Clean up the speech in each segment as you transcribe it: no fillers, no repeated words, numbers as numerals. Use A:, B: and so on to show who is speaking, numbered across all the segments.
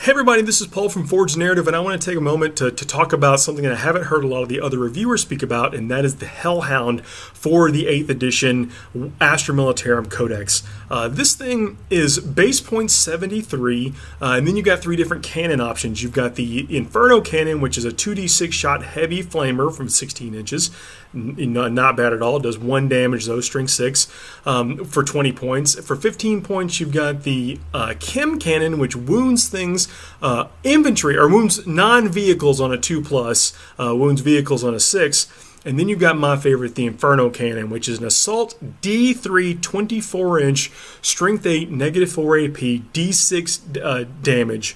A: Hey everybody, this is Paul from Forged Narrative, and I want to take a moment to talk about something that I haven't heard a lot of the other reviewers speak about, and that is the Hellhound for the 8th edition Astra Militarum Codex. This thing is base point 73, and then you got three different cannon options. You've got the Inferno Cannon, which is a 2d6 shot heavy flamer from 16 inches. Not bad at all. It does 1 damage though, string 6, for 20 points. For 15 points, you've got the Chem Cannon, which wounds things, infantry, or wounds non-vehicles on a 2+, wounds vehicles on a 6. And then you've got my favorite, the Inferno Cannon, which is an assault D3 24-inch, strength 8, -4 AP, D6 damage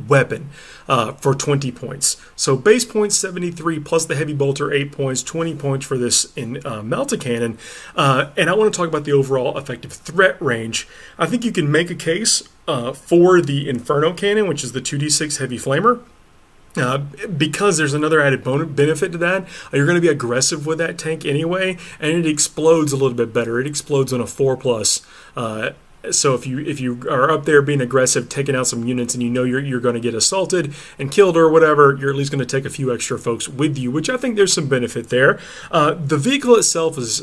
A: weapon for 20 points. So base point 73 plus the heavy bolter 8 points, 20 points for this in Melta Cannon. And I want to talk about the overall effective threat range. I think you can make a case for the Inferno Cannon, which is the 2d6 heavy flamer. Because there's another added benefit to that. You're going to be aggressive with that tank anyway, and it explodes a little bit better. It explodes on a 4+. So if you are up there being aggressive, taking out some units, and you know you're going to get assaulted and killed or whatever, you're at least going to take a few extra folks with you, which I think there's some benefit there. The vehicle itself is,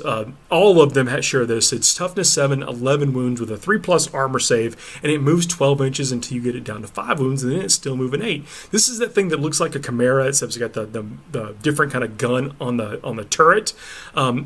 A: all of them share this. It's toughness 7, 11 wounds with a 3+ armor save, and it moves 12 inches until you get it down to 5 wounds, and then it's still moving 8. This is that thing that looks like a Chimera, except it's got the different kind of gun on the turret.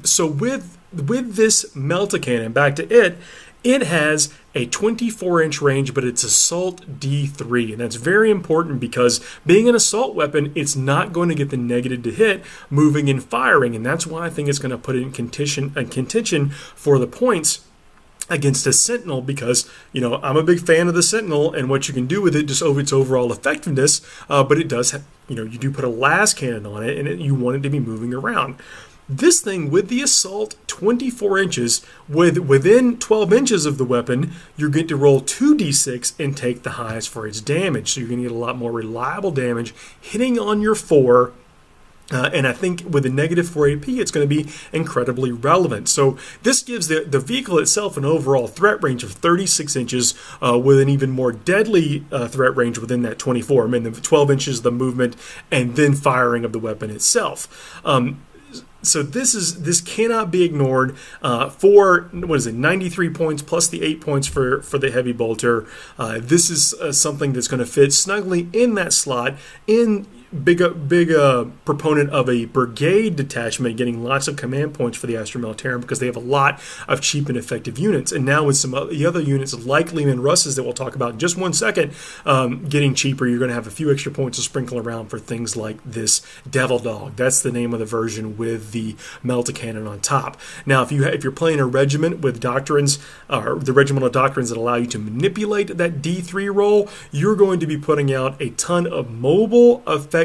A: So with this Melta Cannon, back to it, it has a 24-inch range, but it's assault D3, and that's very important because being an assault weapon, it's not going to get the negative to hit moving and firing, and that's why I think it's going to put it in contention for the points against a Sentinel, because, you know, I'm a big fan of the Sentinel and what you can do with it, just over its overall effectiveness, but it does have, you know, you do put a las cannon on it, and you want it to be moving around. This thing, with the assault 24 inches, within 12 inches of the weapon, you're going to roll 2d6 and take the highest for its damage. So you're going to get a lot more reliable damage hitting on your 4. And I think with a -4 AP, it's going to be incredibly relevant. So this gives the vehicle itself an overall threat range of 36 inches with an even more deadly threat range within that 24. I mean, the 12 inches of the movement and then firing of the weapon itself. So this cannot be ignored for, 93 points plus the 8 points for the heavy bolter. This is something that's going to fit snugly in that slot. Big proponent of a brigade detachment, getting lots of command points for the Astra Militarum because they have a lot of cheap and effective units. And now with some of the other units like Lehman Russes that we'll talk about in just 1 second, getting cheaper, you're going to have a few extra points to sprinkle around for things like this Devil Dog. That's the name of the version with the Melta Cannon on top. Now, if you're playing a regiment with doctrines, or the regimental doctrines that allow you to manipulate that D3 roll, you're going to be putting out a ton of mobile, effective,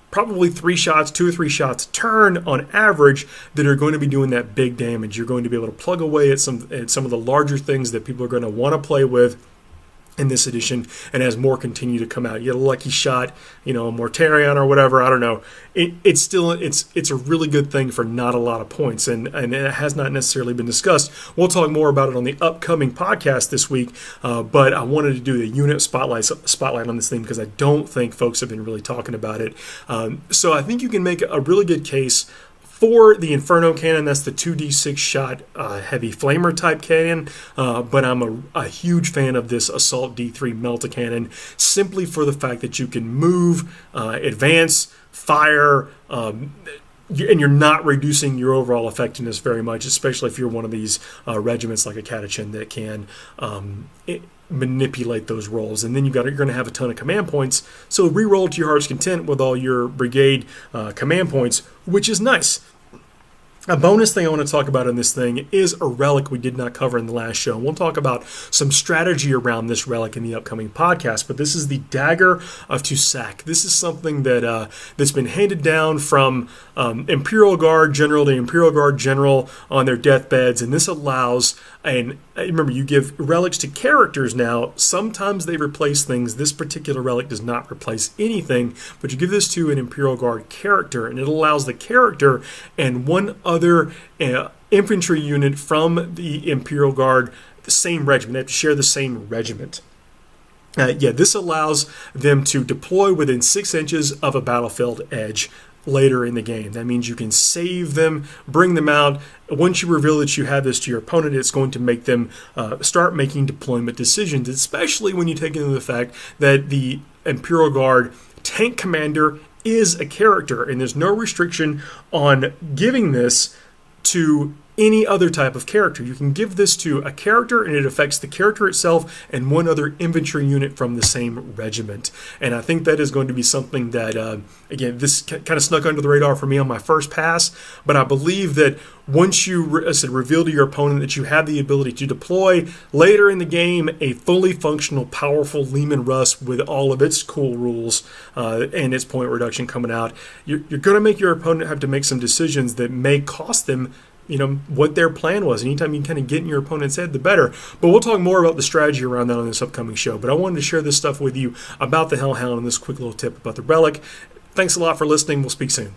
A: probably 2 or 3 shots a turn on average that are going to be doing that big damage. You're going to be able to plug away at some of the larger things that people are going to want to play with in this edition, and as more continue to come out. You get a lucky shot, you know, a Mortarion or whatever, I don't know. It's a really good thing for not a lot of points, and it has not necessarily been discussed. We'll talk more about it on the upcoming podcast this week, but I wanted to do a unit spotlight on this thing because I don't think folks have been really talking about it. So I think you can make a really good case for the Inferno Cannon. That's the 2d6 shot heavy flamer type cannon, but I'm a huge fan of this assault D3 Melta Cannon simply for the fact that you can move, advance, fire, and you're not reducing your overall effectiveness very much, especially if you're one of these regiments like a Catachin that can manipulate those rolls. And then you're going to have a ton of command points, so re-roll to your heart's content with all your brigade command points, which is nice. A bonus thing I want to talk about in this thing is a relic we did not cover in the last show. We'll talk about some strategy around this relic in the upcoming podcast, but this is the Dagger of Toussac. This is something that's been handed down from Imperial Guard General to Imperial Guard General on their deathbeds, and this allows, and remember, you give relics to characters now. Sometimes they replace things. This particular relic does not replace anything, but you give this to an Imperial Guard character, and it allows the character and one other infantry unit from the Imperial Guard, the same regiment. They have to share the same regiment. This allows them to deploy within 6 inches of a battlefield edge later in the game. That means you can save them, bring them out. Once you reveal that you have this to your opponent, it's going to make them start making deployment decisions, especially when you take into the fact that the Imperial Guard tank commander is a character, and there's no restriction on giving this to any other type of character. You can give this to a character and it affects the character itself and one other infantry unit from the same regiment. And I think that is going to be something that, again, this kind of snuck under the radar for me on my first pass, but I believe that once you reveal to your opponent that you have the ability to deploy later in the game a fully functional, powerful Leman Russ with all of its cool rules and its point reduction coming out, you're going to make your opponent have to make some decisions that may cost them what their plan was. Anytime you can kind of get in your opponent's head, the better. But we'll talk more about the strategy around that on this upcoming show. But I wanted to share this stuff with you about the Hellhound and this quick little tip about the Relic. Thanks a lot for listening. We'll speak soon.